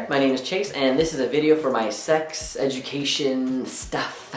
there, my name is Chase and this is a video for my sex education stuff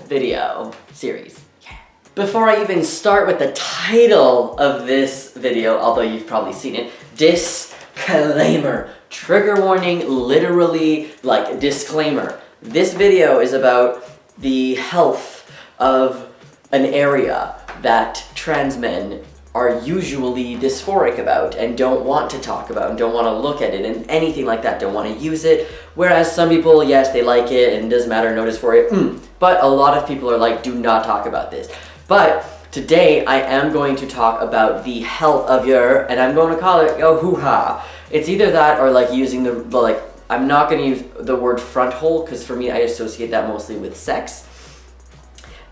video series. Yeah. Before I even start with the title of this video, although you've probably seen it, disclaimer, trigger warning, literally like disclaimer. This video is about the health of an area that trans men are usually dysphoric about and don't want to talk about and don't want to look at it and anything like that, don't want to use it. Whereas some people, yes, they like it and it doesn't matter, no dysphoria, but a lot of people are like, do not talk about this. But today I am going to talk about the health of your, and I'm going to call it your hoo-ha. It's either that or like using the like, I'm not going to use the word front hole because for me I associate that mostly with sex.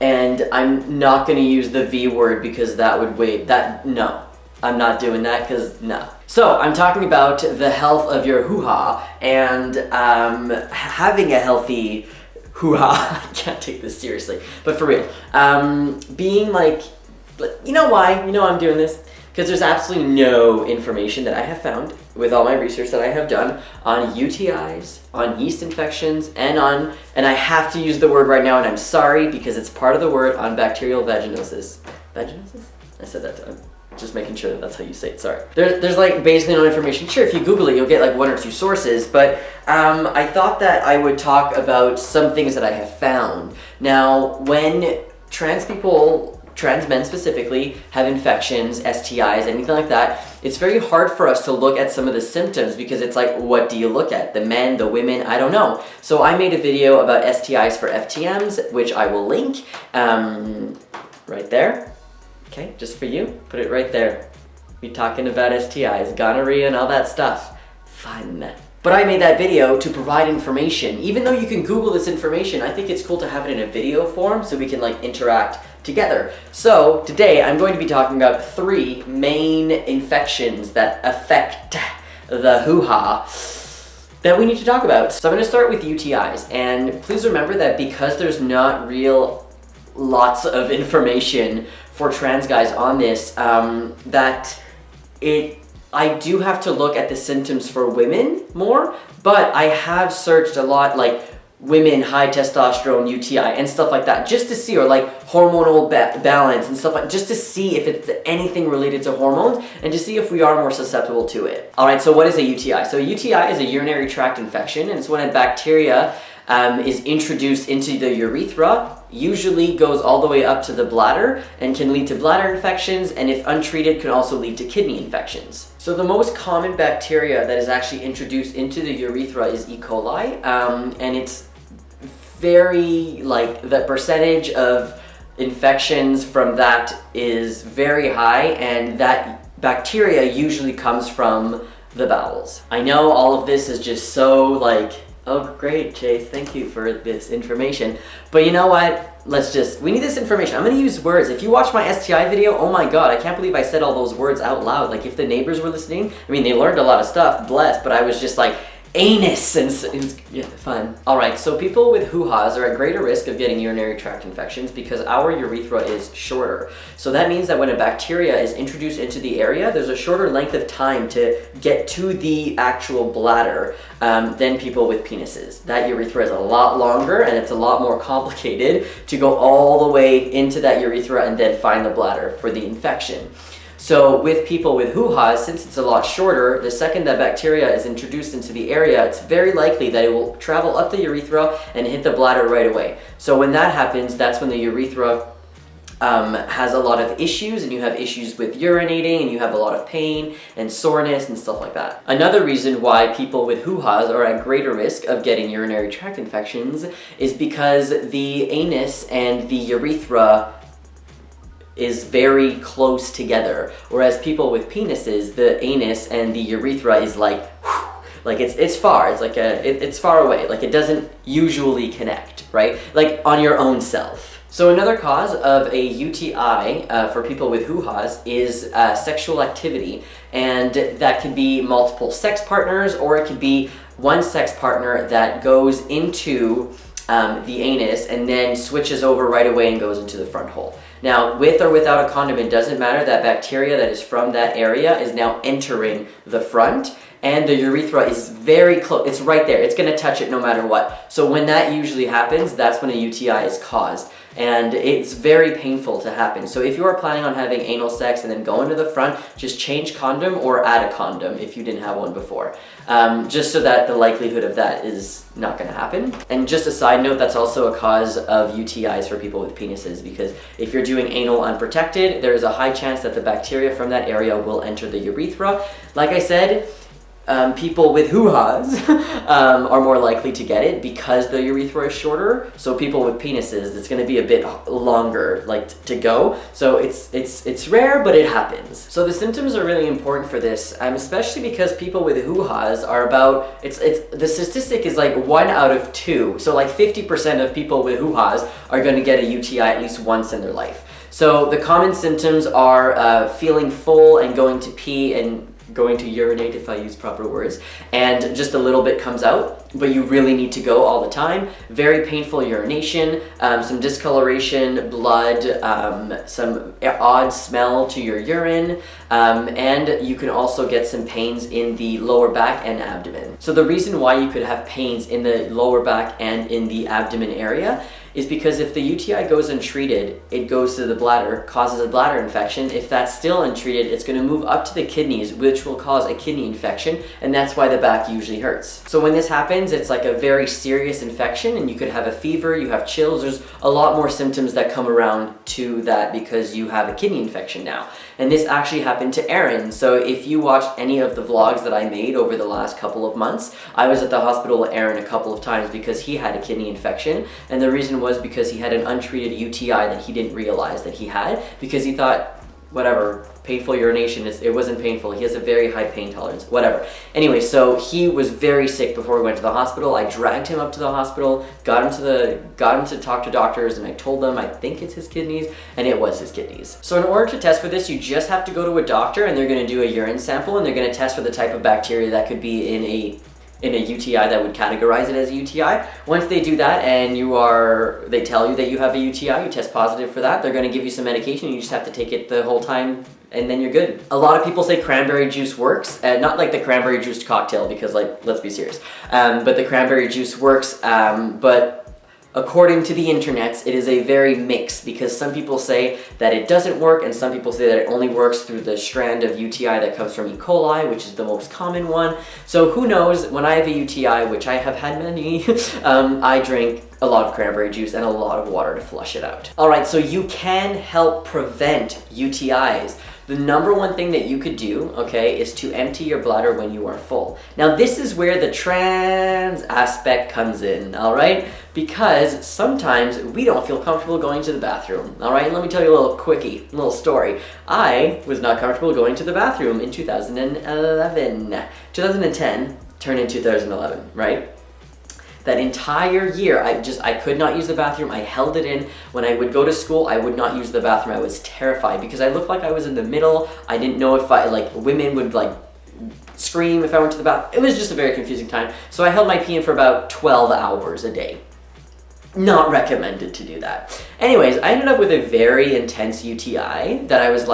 And I'm not going to use the V word because that would no. I'm not doing that because no. So I'm talking about the health of your hoo-ha and having a healthy hoo-ha. I can't take this seriously, but for real. Being like, you know why? You know I'm doing this? Because there's absolutely no information that I have found with all my research that I have done on UTIs, on yeast infections, and I have to use the word right now, and I'm sorry because it's part of the word, on bacterial vaginosis. Vaginosis? I said that time. Just making sure that that's how you say it, sorry. There's like basically no information. Sure, if you Google it, you'll get like one or two sources, but I thought that I would talk about some things that I have found. Now, when trans men specifically have infections, STIs, anything like that, it's very hard for us to look at some of the symptoms because it's like, what do you look at? The men, the women, I don't know. So I made a video about STIs for FTMs, which I will link right there. Okay, just for you, put it right there. We're talking about STIs, gonorrhea and all that stuff. Fun. But I made that video to provide information. Even though you can Google this information, I think it's cool to have it in a video form so we can like interact together. So today I'm going to be talking about 3 main infections that affect the hoo-ha that we need to talk about. So I'm going to start with UTIs, and please remember that because there's not lots of information for trans guys on this, I do have to look at the symptoms for women more, but I have searched a lot like women, high testosterone, UTI, and stuff like that, just to see, or like hormonal balance and stuff like, just to see if it's anything related to hormones and to see if we are more susceptible to it. All right, so what is a UTI? So a UTI is a urinary tract infection, and it's when a bacteria is introduced into the urethra, usually goes all the way up to the bladder and can lead to bladder infections, and if untreated can also lead to kidney infections. So the most common bacteria that is actually introduced into the urethra is E. coli, and it's very, like, the percentage of infections from that is very high, and that bacteria usually comes from the bowels. I know all of this is just so like, oh great, Chase, thank you for this information. But you know what? We need this information. I'm gonna use words. If you watch my STI video, oh my god, I can't believe I said all those words out loud. Like if the neighbors were listening, I mean, they learned a lot of stuff, blessed, but I was just like, anus, and yeah, fun. All right, so people with hoo-has are at greater risk of getting urinary tract infections because our urethra is shorter. So that means that when a bacteria is introduced into the area, there's a shorter length of time to get to the actual bladder than people with penises. That urethra is a lot longer and it's a lot more complicated to go all the way into that urethra and then find the bladder for the infection. So with people with hoo-has, since it's a lot shorter, the second that bacteria is introduced into the area, it's very likely that it will travel up the urethra and hit the bladder right away. So when that happens, that's when the urethra has a lot of issues, and you have issues with urinating, and you have a lot of pain and soreness and stuff like that. Another reason why people with hoo-has are at greater risk of getting urinary tract infections is because the anus and the urethra is very close together, whereas people with penises, the anus and the urethra is like, like it's far. It's like it's far away. Like it doesn't usually connect, right? Like on your own self. So another cause of a UTI for people with hoo-has is sexual activity, and that could be multiple sex partners, or it could be one sex partner that goes into the anus and then switches over right away and goes into the front hole. Now, with or without a condom, it doesn't matter. That bacteria that is from that area is now entering the front, and the urethra is very close. It's right there. It's going to touch it no matter what. So when that usually happens, that's when a UTI is caused. And it's very painful to happen. So if you are planning on having anal sex and then going to the front, just change condom or add a condom if you didn't have one before. Just so that the likelihood of that is not going to happen. And just a side note, that's also a cause of UTIs for people with penises, because if you're doing anal unprotected, there is a high chance that the bacteria from that area will enter the urethra. Like I said, people with hoo-has are more likely to get it because the urethra is shorter. So people with penises, it's going to be a bit longer, like to go. So it's rare, but it happens. So the symptoms are really important for this, especially because people with hoo-has are about, the statistic is like 1 out of 2. So like 50% of people with hoo-has are going to get a UTI at least once in their life. So the common symptoms are feeling full and going to pee and going to urinate, if I use proper words, and just a little bit comes out, but you really need to go all the time. Very painful urination, some discoloration, blood, some odd smell to your urine, and you can also get some pains in the lower back and abdomen. So the reason why you could have pains in the lower back and in the abdomen area is because if the UTI goes untreated, it goes to the bladder, causes a bladder infection. If that's still untreated, it's going to move up to the kidneys, which will cause a kidney infection, and that's why the back usually hurts. So when this happens, it's like a very serious infection, and you could have a fever, you have chills, there's a lot more symptoms that come around to that because you have a kidney infection now. And this actually happened to Aaron. So if you watched any of the vlogs that I made over the last couple of months, I was at the hospital with Aaron a couple of times because he had a kidney infection, and the reason was because he had an untreated UTI that he didn't realize that he had, because he thought, whatever, painful urination, it wasn't painful. He has a very high pain tolerance, whatever. Anyway, so he was very sick before we went to the hospital. I dragged him up to the hospital, got him to talk to doctors, and I told them I think it's his kidneys, and it was his kidneys. So in order to test for this, you just have to go to a doctor, and they're going to do a urine sample, and they're going to test for the type of bacteria that could be in a UTI that would categorize it as a UTI. Once they do that and they tell you that you have a UTI, you test positive for that, they're going to give you some medication, you just have to take it the whole time and then you're good. A lot of people say cranberry juice works, not like the cranberry juice cocktail because like, let's be serious, but the cranberry juice works, but according to the internets, it is a very mix because some people say that it doesn't work and some people say that it only works through the strand of UTI that comes from E. coli, which is the most common one. So who knows, when I have a UTI, which I have had many, I drink a lot of cranberry juice and a lot of water to flush it out. All right, so you can help prevent UTIs. The number one thing that you could do, okay, is to empty your bladder when you are full. Now this is where the trans aspect comes in, all right? Because sometimes we don't feel comfortable going to the bathroom, all right? Let me tell you a a little story. I was not comfortable going to the bathroom in 2011. 2010 turned in 2011, right? That entire year, I could not use the bathroom. I held it in. When I would go to school, I would not use the bathroom. I was terrified because I looked like I was in the middle. I didn't know if women would scream if I went to the bathroom. It was just a very confusing time. So I held my pee in for about 12 hours a day. Not recommended to do that. Anyways, I ended up with a very intense UTI that I was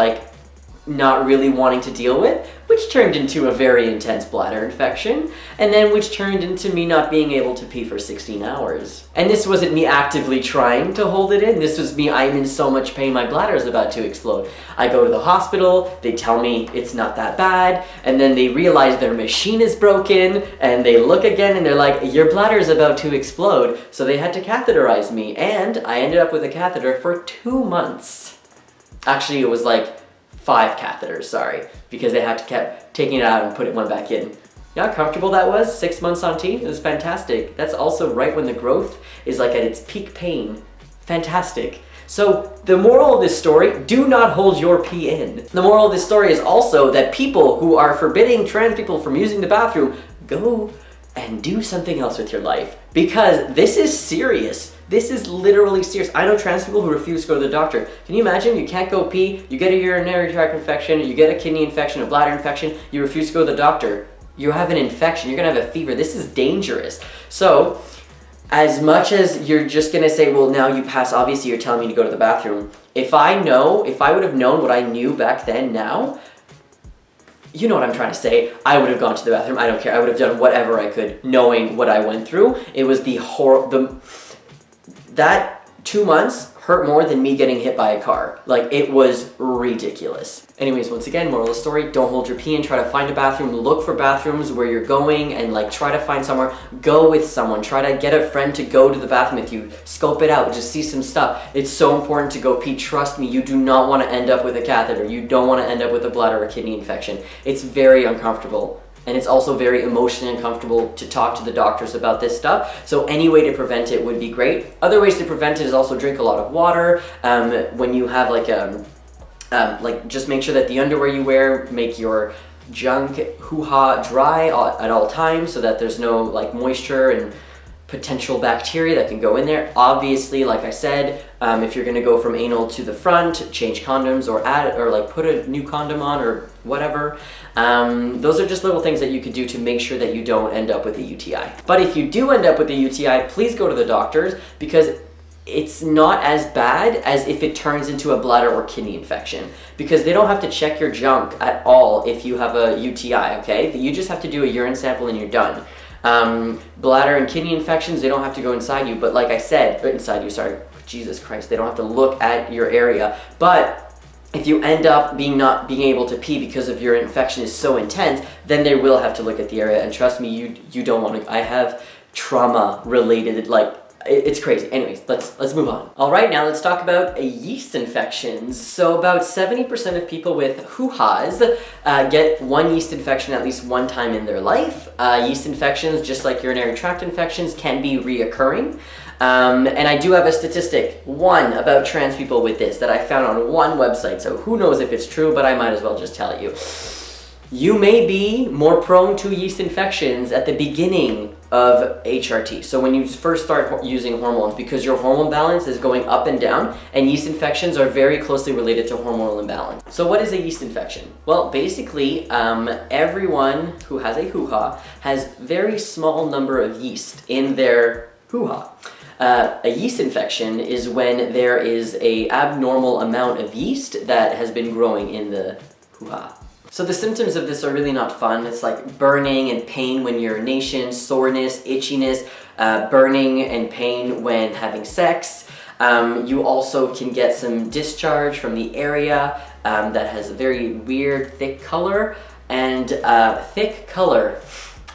not really wanting to deal with, which turned into a very intense bladder infection, and then which turned into me not being able to pee for 16 hours. And this wasn't me actively trying to hold it in, this was me, I'm in so much pain, my bladder is about to explode. I go to the hospital, they tell me it's not that bad, and then they realize their machine is broken, and they look again and they're like, your bladder is about to explode, so they had to catheterize me, and I ended up with a catheter for 2 months. Actually, it was 5 catheters, sorry, because they had to keep taking it out and putting one back in. You know how comfortable that was? 6 months on T? It was fantastic. That's also right when the growth is at its peak pain. Fantastic. So the moral of this story, do not hold your pee in. The moral of this story is also that people who are forbidding trans people from using the bathroom, go and do something else with your life, because this is serious. This is literally serious. I know trans people who refuse to go to the doctor. Can you imagine? You can't go pee, you get a urinary tract infection, you get a kidney infection, a bladder infection, you refuse to go to the doctor. You have an infection, you're gonna have a fever. This is dangerous. So, as much as you're just gonna say, well, now you pass, obviously you're telling me to go to the bathroom. If I would have known what I knew back then now, you know what I'm trying to say. I would have gone to the bathroom. I don't care. I would have done whatever I could, knowing what I went through. It was that 2 months hurt more than me getting hit by a car. Like, it was ridiculous. Anyways, once again, moral of the story, don't hold your pee in, try to find a bathroom, look for bathrooms where you're going, and like try to find somewhere, go with someone, try to get a friend to go to the bathroom with you, scope it out, just see some stuff. It's so important to go pee. Trust me, you do not want to end up with a catheter. You don't want to end up with a bladder or kidney infection. It's very uncomfortable. And it's also very emotionally uncomfortable to talk to the doctors about this stuff. So any way to prevent it would be great. Other ways to prevent it is also drink a lot of water. When you have just make sure that the underwear you wear make your junk hoo-ha dry at all times, so that there's no like moisture and potential bacteria that can go in there. Obviously, like I said, if you're gonna go from anal to the front, change condoms or add or like put a new condom on or whatever. Those are just little things that you could do to make sure that you don't end up with a UTI. But if you do end up with a UTI, please go to the doctors, because it's not as bad as if it turns into a bladder or kidney infection, because they don't have to check your junk at all if you have a UTI, okay? You just have to do a urine sample and you're done. Bladder and kidney infections, they don't have to go inside you, but like I said, Jesus Christ, they don't have to look at your area. But if you end up not being able to pee because of your infection is so intense, then they will have to look at the area, and trust me, you don't want to. I have trauma related, like, it's crazy. Anyways, let's move on. All right, now let's talk about yeast infections. So about 70% of people with hoo-has get one yeast infection at least one time in their life. Yeast infections, just like urinary tract infections, can be reoccurring. And I do have a statistic, one, about trans people with this that I found on one website. So who knows if it's true, but I might as well just tell you. You may be more prone to yeast infections at the beginning of HRT. So when you first start using hormones, because your hormone balance is going up and down, and yeast infections are very closely related to hormonal imbalance. So what is a yeast infection? Well, basically, everyone who has a hoo-ha has very small number of yeast in their hoo-ha. A yeast infection is when there is an abnormal amount of yeast that has been growing in the hoo-ha. So the symptoms of this are really not fun. It's like burning and pain when you're urination, soreness, itchiness, burning and pain when having sex. You also can get some discharge from the area that has a very weird thick color. And thick color,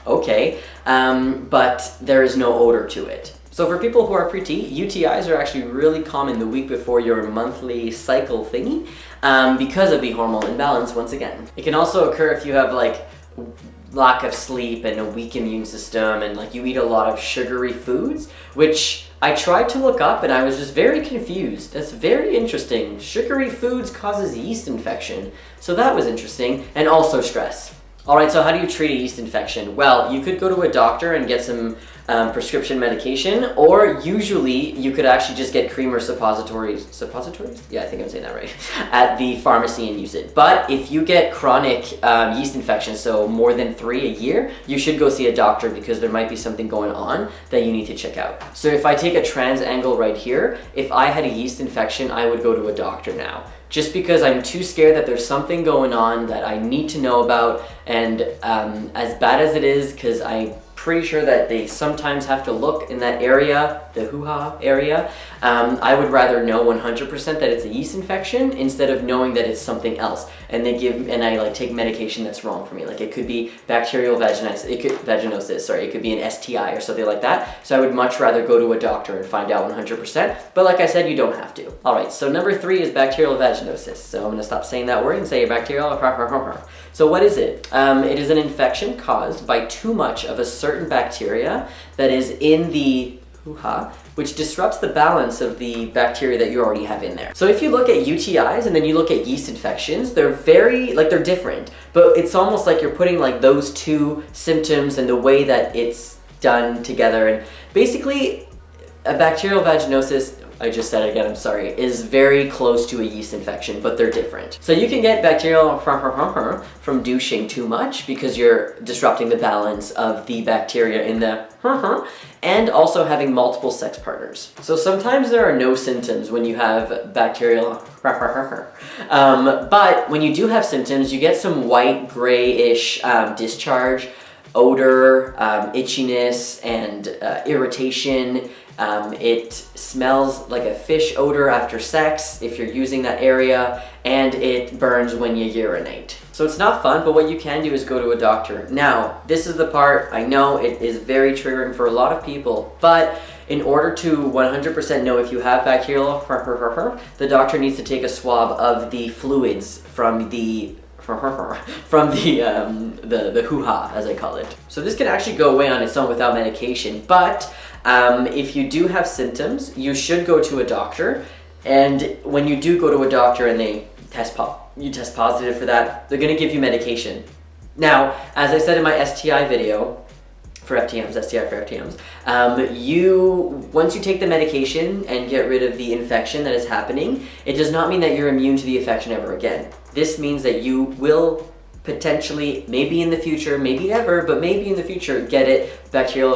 okay, but there is no odor to it. So for people who are pre-T, UTIs are actually really common the week before your monthly cycle thingy because of the hormonal imbalance once again. It can also occur if you have like lack of sleep and a weak immune system, and like you eat a lot of sugary foods, which I tried to look up and I was just very confused. That's very interesting. Sugary foods causes yeast infection. So that was interesting, and also stress. Alright, so how do you treat a yeast infection? Well, you could go to a doctor and get some prescription medication, or usually you could actually just get cream or suppositories? Yeah, I think I'm saying that right. At the pharmacy and use it. But if you get chronic yeast infections, so more than 3 a year, you should go see a doctor, because there might be something going on that you need to check out. So if I take a trans angle right here, if I had a yeast infection, I would go to a doctor now. Just because I'm too scared that there's something going on that I need to know about, and as bad as it is, because I'm pretty sure that they sometimes have to look in that area, the hoo-ha area, I would rather know 100% that it's a yeast infection instead of knowing that it's something else. And I like take medication that's wrong for me. Like it could be bacterial vaginosis, it could be an STI or something like that. So I would much rather go to a doctor and find out 100%. But like I said, you don't have to. All right, so number 3 is bacterial vaginosis. So I'm gonna stop saying that word and say bacterial. So what is it? It is an infection caused by too much of a certain bacteria that is in the hoo-ha, which disrupts the balance of the bacteria that you already have in there. So if you look at UTIs and then you look at yeast infections, they're they're different, but it's almost like you're putting like those two symptoms and the way that it's done together. And basically, a bacterial vaginosis, I just said it again, I'm sorry, is very close to a yeast infection, but they're different. So you can get bacterial from douching too much because you're disrupting the balance of the bacteria in the and also having multiple sex partners. So sometimes there are no symptoms when you have bacterial but when you do have symptoms, you get some white, grayish discharge, odor, itchiness, and irritation. It smells like a fish odor after sex if you're using that area, and it burns when you urinate. So it's not fun, but what you can do is go to a doctor. Now, this is the part, I know it is very triggering for a lot of people, but in order to 100% know if you have bacterial, the doctor needs to take a swab of the fluids from the hoo-ha, as I call it. So this can actually go away on its own without medication, but if you do have symptoms, you should go to a doctor, and when you do go to a doctor and they test positive for that, they're going to give you medication. Now, as I said in my STI video, for FTMs, STI for FTMs, once you take the medication and get rid of the infection that is happening, it does not mean that you're immune to the infection ever again. This means that you will potentially, maybe in the future, maybe never, but maybe in the future, get it bacterial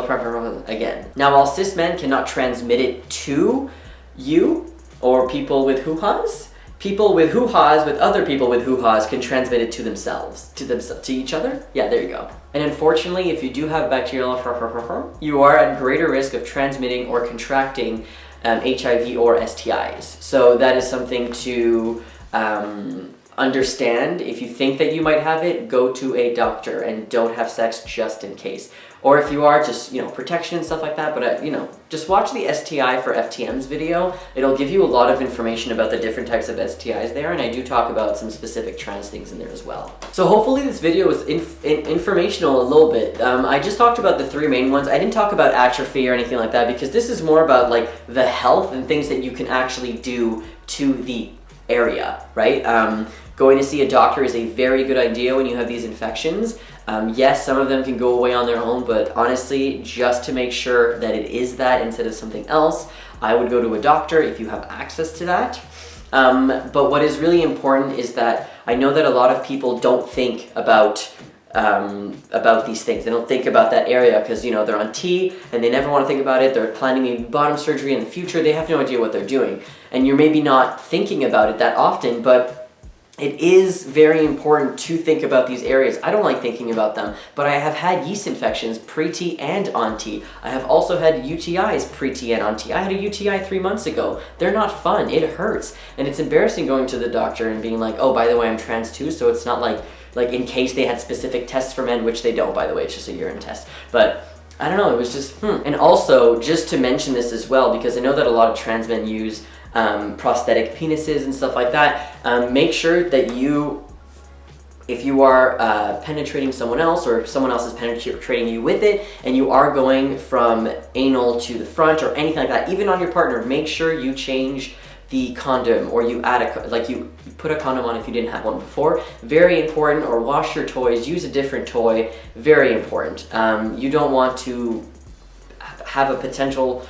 again. Now, while cis men cannot transmit it to you or people with hoo-has, people with hoo-has with other people with hoo-has can transmit it to themselves, to each other. Yeah, there you go. And unfortunately, if you do have bacterial, you are at greater risk of transmitting or contracting HIV or STIs. So that is something to understand. If you think that you might have it, go to a doctor and don't have sex just in case. Or if you are, just, protection and stuff like that, but just watch the STI for FTMs video. It'll give you a lot of information about the different types of STIs there, and I do talk about some specific trans things in there as well. So hopefully this video was informational a little bit. I just talked about the three main ones. I didn't talk about atrophy or anything like that because this is more about like the health and things that you can actually do to the area, right? Going to see a doctor is a very good idea when you have these infections. Yes, some of them can go away on their own, but honestly, just to make sure that it is that instead of something else, I would go to a doctor if you have access to that. But what is really important is that I know that a lot of people don't think about these things. They don't think about that area because, they're on T and they never want to think about it. They're planning maybe bottom surgery in the future. They have no idea what they're doing. And you're maybe not thinking about it that often, but it is very important to think about these areas. I don't like thinking about them, but I have had yeast infections pre-T and on T. I have also had UTIs pre-T and on T. I had a UTI 3 months ago. They're not fun. It hurts. And it's embarrassing going to the doctor and being like, oh, by the way, I'm trans too, so it's not like in case they had specific tests for men, which they don't, by the way, it's just a urine test. But I don't know, it was just, And also, just to mention this as well, because I know that a lot of trans men use prosthetic penises and stuff like that, make sure that if you are penetrating someone else or if someone else is penetrating you with it and you are going from anal to the front or anything like that, even on your partner, make sure you change the condom or you add you put a condom on if you didn't have one before. Very important. Or wash your toys, use a different toy. Very important. You don't want to have a potential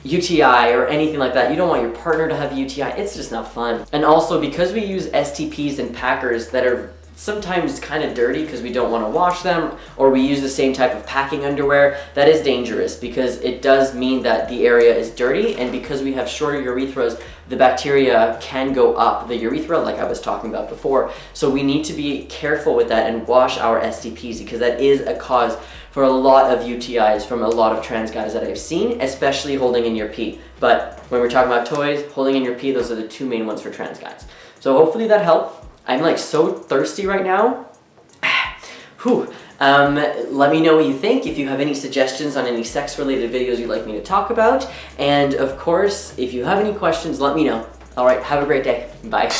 UTI or anything like that. You don't want your partner to have a UTI. It's just not fun. And also, because we use STPs and Packers that are sometimes kind of dirty because we don't want to wash them, or we use the same type of packing underwear, that is dangerous because it does mean that the area is dirty, and because we have shorter urethras, the bacteria can go up the urethra like I was talking about before. So we need to be careful with that and wash our STPs because that is a cause for a lot of UTIs from a lot of trans guys that I've seen, especially holding in your pee. But when we're talking about toys, holding in your pee, those are the two main ones for trans guys. So hopefully that helped. I'm like so thirsty right now. Whew. Let me know what you think, if you have any suggestions on any sex-related videos you'd like me to talk about. And of course, if you have any questions, let me know. All right, have a great day. Bye.